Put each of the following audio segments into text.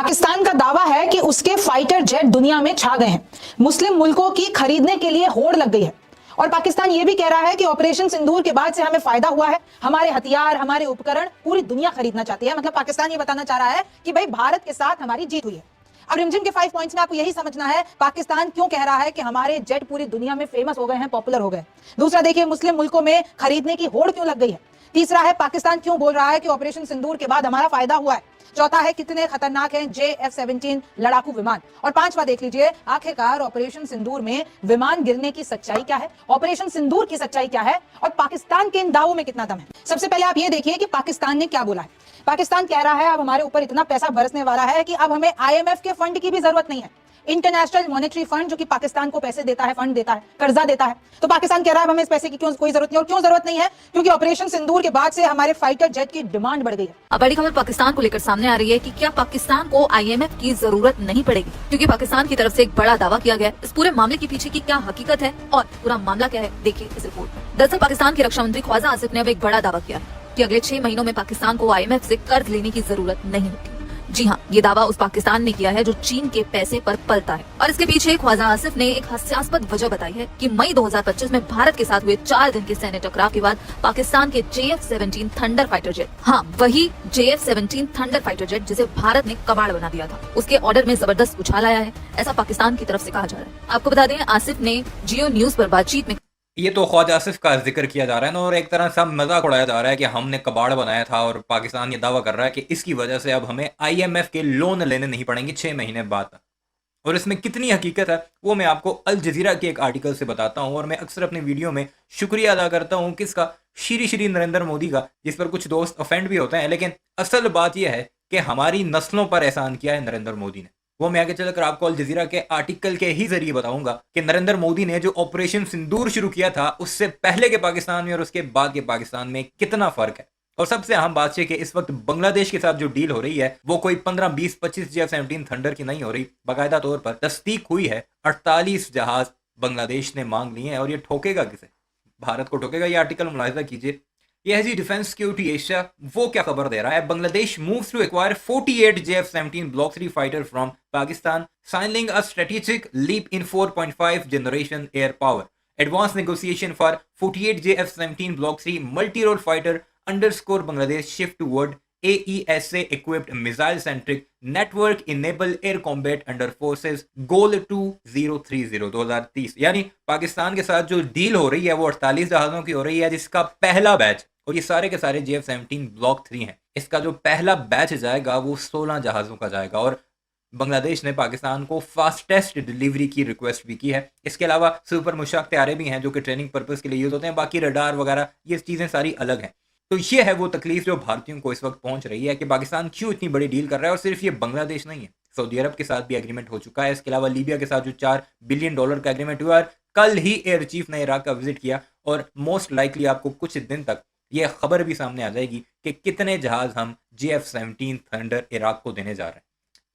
पाकिस्तान का दावा है कि उसके फाइटर जेट दुनिया में छा गए हैं। मुस्लिम मुल्कों की खरीदने के लिए होड़ लग गई है और पाकिस्तान यह भी कह रहा है कि ऑपरेशन सिंदूर के बाद से हमें फायदा हुआ है। हमारे हथियार, हमारे उपकरण पूरी दुनिया खरीदना चाहती है। मतलब पाकिस्तान ये बताना चाह रहा है कि भाई भारत के साथ हमारी जीत हुई है। अब रिमझिम के 5 पॉइंट्स में आपको यही समझना है पाकिस्तान क्यों कह रहा है कि हमारे जेट पूरी दुनिया में फेमस हो गए हैं, पॉपुलर हो गए। दूसरा देखिए, मुस्लिम मुल्कों में खरीदने की होड़ क्यों लग गई है। तीसरा है, पाकिस्तान क्यों बोल रहा है कि ऑपरेशन सिंदूर के बाद हमारा फायदा हुआ है। चौथा है, कितने खतरनाक हैं JF-17 लड़ाकू विमान। और पांचवा देख लीजिए, आखिरकार ऑपरेशन सिंदूर में विमान गिरने की सच्चाई क्या है, ऑपरेशन सिंदूर की सच्चाई क्या है और पाकिस्तान के इन दावों में कितना दम है। सबसे पहले आप ये देखिए कि पाकिस्तान ने क्या बोला है। पाकिस्तान कह रहा है अब हमारे ऊपर इतना पैसा बरसने वाला है कि अब हमें IMF के फंड की भी जरूरत नहीं है। इंटरनेशनल मॉनेटरी फंड जो कि पाकिस्तान को पैसे देता है, फंड देता है, कर्जा देता है। तो पाकिस्तान कह रहा है हमें इस पैसे की क्यों कोई जरूरत नहीं। और क्यों जरूरत नहीं है? क्योंकि ऑपरेशन सिंदूर के बाद से हमारे फाइटर जेट की डिमांड बढ़ गई है। अब बड़ी खबर पाकिस्तान को लेकर सामने आ रही है कि क्या पाकिस्तान को IMF की जरूरत नहीं पड़ेगी, क्योंकि पाकिस्तान की तरफ से एक बड़ा दावा किया गया है। इस पूरे मामले के पीछे की क्या हकीकत है और पूरा मामला क्या है, देखिए इस रिपोर्ट में। दरअसल पाकिस्तान के रक्षा मंत्री ख्वाजा आसिफ ने अब एक बड़ा दावा किया है कि अगले 6 महीनों में पाकिस्तान को IMF से कर्ज लेने की जरूरत नहीं होगी। जी हाँ, ये दावा उस पाकिस्तान ने किया है जो चीन के पैसे पर पलता है। और इसके पीछे ख्वाजा आसिफ ने एक हास्यास्पद वजह बताई है कि मई 2025 में भारत के साथ हुए 4 दिन के सैन्य टकराव के बाद पाकिस्तान के JF-17 थंडर फाइटर जेट, हाँ वही JF-17 थंडर फाइटर जेट जिसे भारत ने कबाड़ बना दिया था, उसके ऑर्डर में जबरदस्त उछाल आया है, ऐसा पाकिस्तान की तरफ से कहा जा रहा है। आपको बता दें, आसिफ ने जियो न्यूज पर बातचीत में ये तो ख्वाजा आसिफ का जिक्र किया जा रहा है ना, और एक तरह से मजाक उड़ाया जा रहा है कि हमने कबाड़ बनाया था और पाकिस्तान ये दावा कर रहा है कि इसकी वजह से अब हमें IMF के लोन लेने नहीं पड़ेंगे 6 महीने बाद। और इसमें कितनी हकीकत है वो मैं आपको अल जजीरा के एक आर्टिकल से बताता हूँ। और मैं अक्सर अपनी वीडियो में शुक्रिया अदा करता हूँ किसका, श्री नरेंद्र मोदी का, जिस पर कुछ दोस्त ऑफेंड भी होते हैं। लेकिन असल बात यह है कि हमारी नस्लों पर एहसान किया है नरेंद्र मोदी ने। वो मैं आगे चलकर आपको अल जजीरा के आर्टिकल के ही जरिए बताऊंगा कि नरेंद्र मोदी ने जो ऑपरेशन सिंदूर शुरू किया था उससे पहले के पाकिस्तान में और उसके बाद के पाकिस्तान में कितना फर्क है। और सबसे अहम बात है कि इस वक्त बांग्लादेश के साथ जो डील हो रही है वो कोई 15, 20, 25 JF-17 थंडर की नहीं हो रही। बाकायदा तौर पर तस्दीक हुई है, 48 जहाज बांग्लादेश ने मांग लिए हैं। और ये ठोकेगा किसे? भारत को ठोकेगा। ये आर्टिकल मुलाहिजा कीजिए। ये है जी डिफेंस सिक्योरिटी एशिया, वो क्या खबर दे रहा है। Bangladesh moves to acquire 48 JF-17 Block 3 fighter from Pakistan, signing a strategic leap in 4.5 generation air power. Advance negotiation for 48 JF-17 Block 3 multi role fighter underscore Bangladesh shift toward AESA equipped missile centric network enable air combat under forces goal 2030 यानी पाकिस्तान के साथ जो deal हो रही है वो 48 जहाजों की हो रही है, जिसका पहला बैच, और ये सारे के सारे JF-17 Block 3 हैं, इसका जो पहला बैच जाएगा वो 16 जहाजों का जाएगा। और बांग्लादेश ने पाकिस्तान को फास्टेस्ट डिलीवरी की रिक्वेस्ट भी की है। इसके अलावा सुपर मुशाक तैयारे भी हैं जो कि ट्रेनिंग पर्पस के लिए यूज होते हैं। बाकी रडार वगैरह ये चीज़ें सारी अलग हैं। तो ये है वो तकलीफ जो भारतीयों को इस वक्त पहुंच रही है कि पाकिस्तान क्यों इतनी बड़ी डील कर रहा है। और सिर्फ ये बांग्लादेश नहीं है, सऊदी अरब के साथ भी एग्रीमेंट हो चुका है। इसके अलावा लीबिया के साथ जो $4 बिलियन का एग्रीमेंट हुआ, कल ही एयर चीफ ने इराक का विजिट किया। और मोस्ट लाइकली आपको कुछ दिन तक ये खबर भी सामने आ जाएगी कि कितने जहाज हम JF-17 थंडर इराक को देने जा रहे हैं।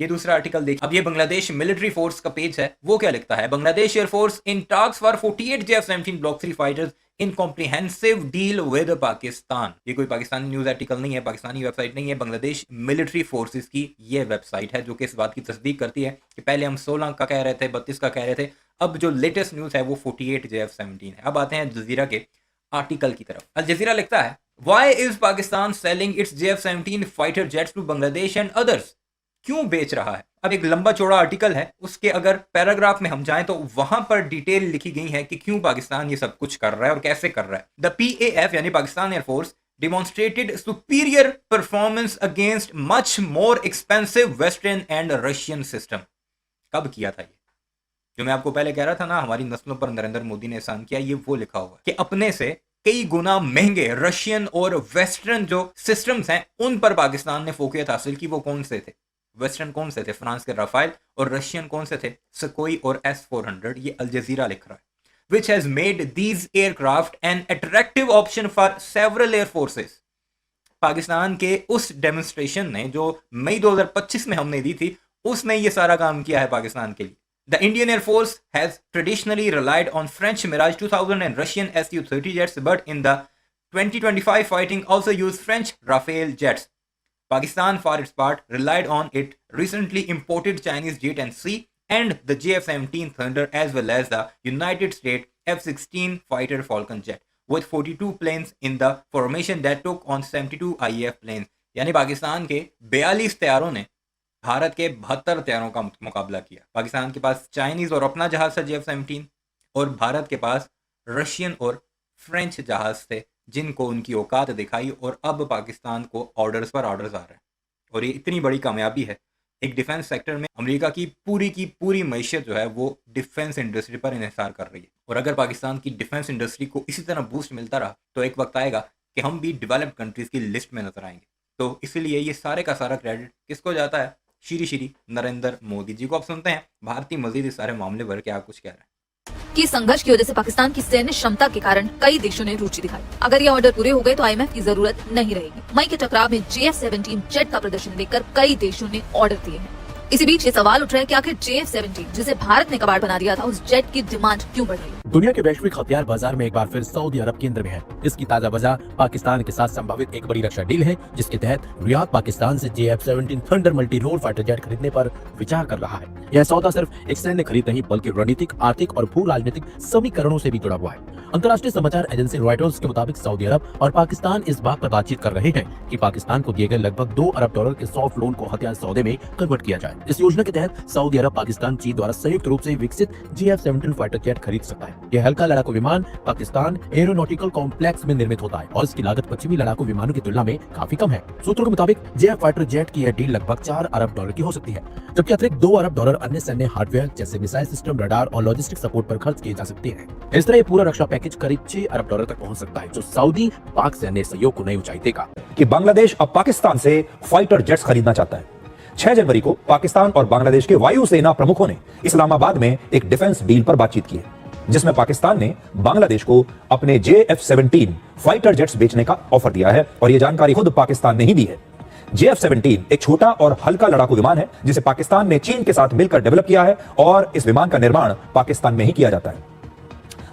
ये दूसरा आर्टिकल देखिए। अब ये बांग्लादेश मिलिट्री फोर्स का पेज है, वो क्या लिखता है। Bangladesh air force in talks for 48 JF-17 Block 3 fighters in comprehensive deal with Pakistan. ये कोई पाकिस्तानी न्यूज आर्टिकल नहीं है, पाकिस्तानी वेबसाइट नहीं है, बांग्लादेश मिलिट्री फोर्सेस की ये वेबसाइट है जो कि इस बात की तस्दीक करती है कि पहले हम 16 का कह रहे थे, 32 का कह रहे थे, अब जो लेटेस्ट न्यूज है वो 48 JF-17 है। अब आते हैं जजीरा के आर्टिकल की तरफ। अल जजीरा लिखता है, why is Pakistan selling its JF-17 fighter jets to Bangladesh and others. क्यों बेच रहा है? अब एक लंबा चौड़ा आर्टिकल है, उसके अगर पैराग्राफ में हम जाएं तो वहां पर डिटेल लिखी गई है कि क्यों पाकिस्तान ये सब कुछ कर रहा है और कैसे कर रहा है। द PAF यानी Pakistan air force demonstrated superior performance against much more expensive western and Russian system. कब किया था ये? जो मैं आपको पहले कह रहा था ना, हमारी नस्लों पर नरेंद्र मोदी ने एहसान किया, ये वो लिखा हुआ है कि अपने से कई गुना महंगे रशियन और वेस्टर्न जो सिस्टम्स हैं उन पर पाकिस्तान ने फोकियत हासिल की। वो कौन से थे? वेस्टर्न कौन से थे? फ्रांस के राफेल। और रशियन कौन से थे? सकोई और S-400। ये अल जजीरा लिख रहा है। which has made these aircraft an attractive option for several air forces। Pakistan के उस डेमोन्स्ट्रेशन ने जो मई 2025 में हमने दी थी, उसने ये सारा काम किया है पाकिस्तान के लिए। The Indian Air Force has traditionally relied on French Mirage 2000 and Russian Su-30 jets, but in the 2025 fighting also used French Rafale jets। Pakistan, for its part, relied on its recently imported Chinese J-10C and the JF-17 Thunder, as well as the United States F-16 fighter Falcon jet, with 42 planes in the formation that took on 72 IAF planes. यानी पाकिस्तान के 42 तैयारों ने भारत के 72 तैयारों का मुकाबला किया। पाकिस्तान के पास Chinese और अपना जहाज था JF-17 और भारत के पास रशियन और फ्रेंच जहाज थे जिनको उनकी औकात दिखाई, और अब पाकिस्तान को ऑर्डर्स पर ऑर्डर्स आ रहे हैं। और ये इतनी बड़ी कामयाबी है एक डिफेंस सेक्टर में। अमेरिका की पूरी मैशियत जो है वो डिफेंस इंडस्ट्री पर इन्हिसार कर रही है, और अगर पाकिस्तान की डिफेंस इंडस्ट्री को इसी तरह बूस्ट मिलता रहा तो एक वक्त आएगा कि हम भी डेवलप्ड कंट्रीज की लिस्ट में नजर आएंगे। तो इसलिए ये सारे का सारा क्रेडिट किसको जाता है? श्री नरेंद्र मोदी जी को। अब सुनते हैं भारतीय मजीद इस सारे मामले पर क्या कुछ कह रहे हैं। कि संघर्ष की वजह से पाकिस्तान की सैन्य क्षमता के कारण कई देशों ने रुचि दिखाई। अगर ये ऑर्डर पूरे हो गए तो आईएमएफ की जरूरत नहीं रहेगी। मई के टकराव में JF-17 जेट का प्रदर्शन देखकर कई देशों ने ऑर्डर दिए हैं। इसी बीच ये सवाल उठ रहा है कि आखिर JF-17 जिसे भारत ने कबाड़ बना दिया था, उस जेट की डिमांड क्यों बढ़ रही है? दुनिया के वैश्विक हथियार बाजार में एक बार फिर सऊदी अरब केंद्र में है। इसकी ताजा वजह पाकिस्तान के साथ संभावित एक बड़ी रक्षा डील है, जिसके तहत रियाद पाकिस्तान से JF-17 thunder multi role fighter jet खरीदने पर विचार कर रहा है। यह सौदा सिर्फ एक सैन्य खरीद नहीं बल्कि रणनीतिक, आर्थिक और भू राजनीतिक समीकरणों से भी जुड़ा हुआ है। अंतर्राष्ट्रीय समाचार एजेंसी रॉयटर्स के मुताबिक सऊदी अरब और पाकिस्तान इस बात पर बातचीत कर रहे हैं कि पाकिस्तान को दिए गए लगभग $2 अरब के सॉफ्ट लोन को हथियार सौदे में कन्वर्ट किया जाए। इस योजना के तहत सऊदी अरब पाकिस्तान चीन द्वारा संयुक्त रूप से विकसित JF-17 फाइटर जेट खरीद सकता है। यह हल्का लड़ाकू विमान पाकिस्तान एरोनॉटिकल कॉम्प्लेक्स में निर्मित होता है और इसकी लागत पश्चिमी लड़ाकू विमानों की तुलना में काफी कम है। सूत्रों के मुताबिक JF फाइटर जेट की यह डील लगभग $4 अरब की हो सकती है, जबकि अतिरिक्त $2 अरब अन्य सैन्य हार्डवेयर जैसे मिसाइल सिस्टम, रडार और लॉजिस्टिक सपोर्ट पर खर्च किए जा सकते हैं। इस तरह पूरा रक्षा पैकेज करीब $6 अरब तक पहुंच सकता है, जो सऊदी पाक सैन्य सहयोग को नई ऊंचाई देगा। कि बांग्लादेश अब पाकिस्तान से फाइटर जेट्स खरीदना चाहता है। 6 जनवरी को पाकिस्तान और बांग्लादेश के वायुसेना प्रमुखों ने इस्लामाबाद में एक डिफेंस डील पर बातचीत की है, जिसमें पाकिस्तान ने बांग्लादेश को अपने JF-17 फाइटर जेट्स बेचने का ऑफर दिया है, और यह जानकारी खुद पाकिस्तान ने ही दी है। JF-17 एक छोटा और हल्का लड़ाकू विमान है जिसे पाकिस्तान ने चीन के साथ मिलकर डेवलप किया है, और इस विमान का निर्माण पाकिस्तान में ही किया जाता है।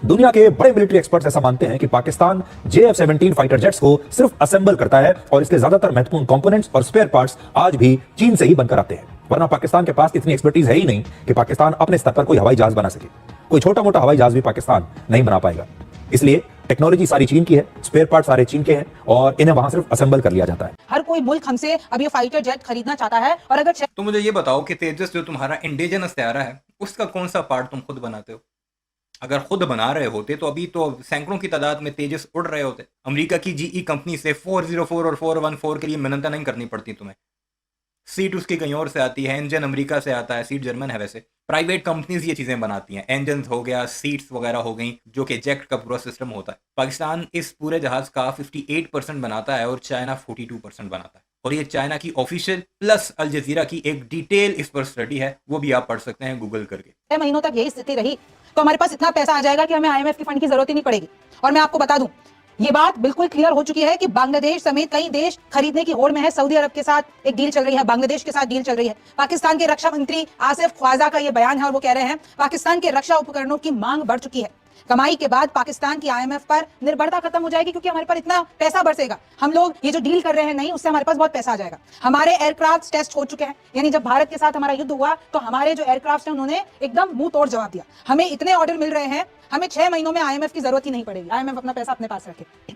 दुनिया के बड़े मिलिट्री एक्सपर्ट्स ऐसा मानते हैं कि पाकिस्तान JF-17 फाइटर जेट्स को सिर्फ असेंबल करता है, और इसके ज्यादातर महत्वपूर्ण कंपोनेंट्स और स्पेयर पार्ट्स आज भी चीन से ही बनकर आते हैं। वरना पाकिस्तान के पास इतनी एक्सपर्टीज है ही नहीं कि पाकिस्तान अपने स्तर पर कोई हवाई जहाज बना सके। कोई छोटा मोटा हवाई जहाज भी पाकिस्तान नहीं बना पाएगा। इसलिए टेक्नोलॉजी सारी चीन की है, स्पेयर पार्ट सारे चीन के हैं, और इन्हें वहां सिर्फ असेंबल कर लिया जाता है। हर कोई मुल्क हमसे अब ये फाइटर जेट खरीदना चाहता है, और अगर तो मुझे ये बताओ कि तेजस जो तुम्हारा इंडिजिनस तैयारा है उसका कौन सा पार्ट तुम खुद बनाते हो? अगर खुद बना रहे होते तो अभी तो सैकड़ों की तादाद में तेजस उड़ रहे होते। अमेरिका की GE कंपनी से 404 और 414 के लिए मिन्नतें नहीं करनी पड़ती तुम्हें। सीट उसकी कहीं और से आती है, इंजन अमेरिका से आता है, सीट जर्मन है। वैसे प्राइवेट कंपनीज ये चीज़ें बनाती हैं, इंजन हो गया, सीट्स वगैरह हो गई, जो कि जेट का पूरा सिस्टम होता है। पाकिस्तान इस पूरे जहाज का 58% बनाता है और चाइना 42% बनाता है। और ये चाइना की ऑफिशियल प्लस अल जजीरा की एक डिटेल इस पर स्टडी है, वो भी आप पढ़ सकते हैं गूगल करके। 6 महीनों तक यही स्थिति रही तो हमारे पास इतना पैसा आ जाएगा कि हमें IMF के फंड की जरूरत ही नहीं पड़ेगी। और मैं आपको बता दूं, ये बात बिल्कुल क्लियर हो चुकी है कि बांग्लादेश समेत कई देश खरीदने की होड़ में है। सऊदी अरब के साथ एक डील चल रही है, बांग्लादेश के साथ डील चल रही है। पाकिस्तान के रक्षा मंत्री आसिफ ख्वाजा का ये बयान है, और वो कह रहे हैं पाकिस्तान के रक्षा उपकरणों की मांग बढ़ चुकी है। कमाई के बाद पाकिस्तान की IMF पर निर्भरता खत्म हो जाएगी, क्योंकि हमारे पर इतना पैसा बरसेगा। हम लोग ये जो डील कर रहे हैं नहीं, उससे हमारे पास बहुत पैसा आ जाएगा। हमारे एयरक्राफ्ट टेस्ट हो चुके हैं, यानी जब भारत के साथ हमारा युद्ध हुआ तो हमारे जो एयरक्राफ्ट हैं उन्होंने एकदम मुंह तोड़ जवाब दिया। हमें इतने ऑर्डर मिल रहे हैं, हमें 6 महीनों में IMF की जरूरत ही नहीं पड़ेगी। IMF अपना पैसा अपने पास रखे।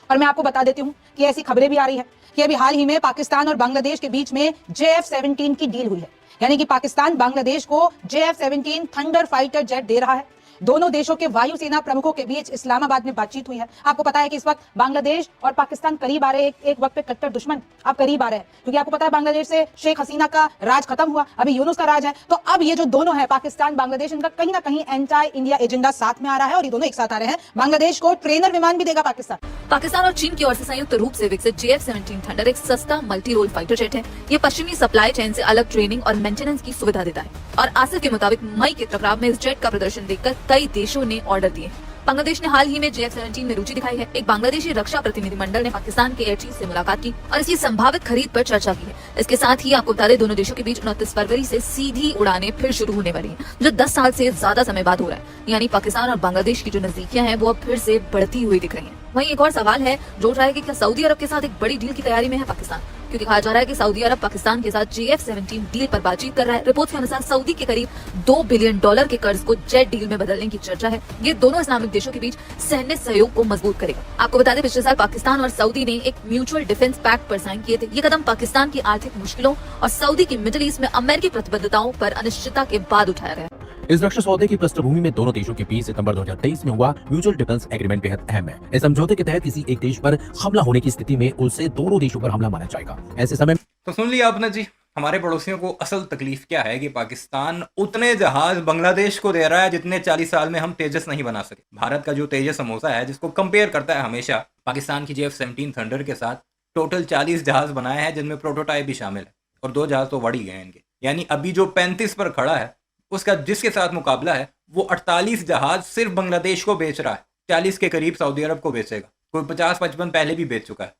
और मैं आपको बता देती हूं कि ऐसी खबरें भी आ रही है कि अभी हाल ही में पाकिस्तान और बांग्लादेश के बीच में JF-17 की डील हुई है, यानी कि पाकिस्तान बांग्लादेश को JF-17 थंडर फाइटर जेट दे रहा है। दोनों देशों के वायुसेना प्रमुखों के बीच इस्लामाबाद में बातचीत हुई है। आपको पता है कि इस वक्त बांग्लादेश और पाकिस्तान करीब आ रहे हैं, एक वक्त पे कट्टर दुश्मन अब करीब आ रहे हैं, क्योंकि आपको पता है बांग्लादेश से शेख हसीना का राज खत्म हुआ, अभी यूनुस का राज है। तो अब ये जो दोनों है, पाकिस्तान बांग्लादेश, इनका कहीं ना कहीं एंटी इंडिया एजेंडा साथ में आ रहा है, और ये दोनों एक साथ आ रहे हैं। बांग्लादेश को ट्रेनर विमान भी देगा पाकिस्तान और चीन की ओर से संयुक्त रूप से विकसित JF-17 थंडर एक सस्ता मल्टी रोल फाइटर जेट है। ये पश्चिमी सप्लाई चेन से अलग ट्रेनिंग और मेंटेनेंस की सुविधा देता है। और आसिफ के मुताबिक मई के टकराव में इस जेट का प्रदर्शन देखकर कई देशों ने ऑर्डर दिए। बांग्लादेश ने हाल ही में JF-17 में रुचि दिखाई है। एक बांग्लादेशी रक्षा प्रतिनिधिमंडल ने पाकिस्तान के एयर चीफ से मुलाकात की और इसकी संभावित खरीद पर चर्चा की है। इसके साथ ही आपको बता दें, दोनों देशों के बीच 29 फरवरी से सीधी उड़ानें फिर शुरू होने वाली हैं, जो 10 साल से ज्यादा समय बाद हो रहा है। यानी पाकिस्तान और बांग्लादेश की जो नजदीकियां हैं वो अब फिर से बढ़ती हुई दिख रही हैं। वहीं एक और सवाल है जो उठ रहा है कि क्या सऊदी अरब के साथ एक बड़ी डील की तैयारी में है पाकिस्तान, क्योंकि कहा जा रहा है कि सऊदी अरब पाकिस्तान के साथ JF-17 डील पर बातचीत कर रहा है। रिपोर्ट्स के अनुसार सऊदी के करीब $2 बिलियन के कर्ज को जेट डील में बदलने की चर्चा है। ये दोनों इस्लामिक देशों के बीच सैन्य सहयोग को मजबूत करेगा। आपको बता दें, पिछले साल पाकिस्तान और सऊदी ने एक म्यूचुअल डिफेंस पैक्ट पर साइन किए थे। ये कदम पाकिस्तान की आर्थिक मुश्किलों और सऊदी की मिडिल ईस्ट में अमेरिकी प्रतिबद्धताओं पर अनिश्चितता के बाद उठाया गया। इस रक्षा सौदे की पृष्ठभूमि में दोनों देशों के बीच सितंबर 2023 में हुआ म्यूचुअल डिफेंस एग्रीमेंट बेहद अहम है। इस समझौते के तहत किसी एक देश पर हमला होने की स्थिति में उसे दोनों देशों पर हमला माना जाएगा। ऐसे समय तो सुन लिया आपने जी, हमारे पड़ोसियों को असल तकलीफ क्या है कि पाकिस्तान उतने जहाज बांग्लादेश को दे रहा है जितने 40 साल में हम तेजस नहीं बना सके। भारत का जो तेजस समोसा है, जिसको कंपेयर करता है हमेशा पाकिस्तान की JF-17 थंडर के साथ, टोटल 40 जहाज बनाए हैं जिनमें प्रोटोटाइप भी शामिल है और 2 जहाज तो बढ़ ही गए इनके। यानी अभी जो 35 पर खड़ा है उसका जिसके साथ मुकाबला है वो 48 जहाज सिर्फ बांग्लादेश को बेच रहा है, 40 के करीब सऊदी अरब को बेचेगा, कोई 50-55 पहले भी बेच चुका है।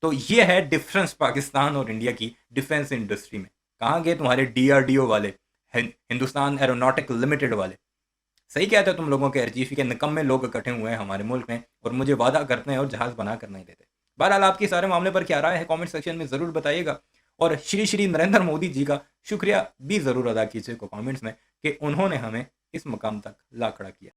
तो ये है डिफरेंस पाकिस्तान और इंडिया की डिफेंस इंडस्ट्री में। कहाँ गए तुम्हारे DRDO वाले, हिंदुस्तान एरोनॉटिक लिमिटेड वाले? सही कहते हो तुम लोगों के RGF के निकम्मे लोग इकट्ठे हुए हैं हमारे मुल्क में और मुझे वादा करते हैं और जहाज बना कर नहीं देते। बहरहाल आपकी सारे मामले पर क्या राय है कमेंट सेक्शन में ज़रूर बताइएगा और श्री नरेंद्र मोदी जी का शुक्रिया भी ज़रूर अदा कीजिए कमेंट्स में कि उन्होंने हमें इस मकाम तक ला खड़ा किया।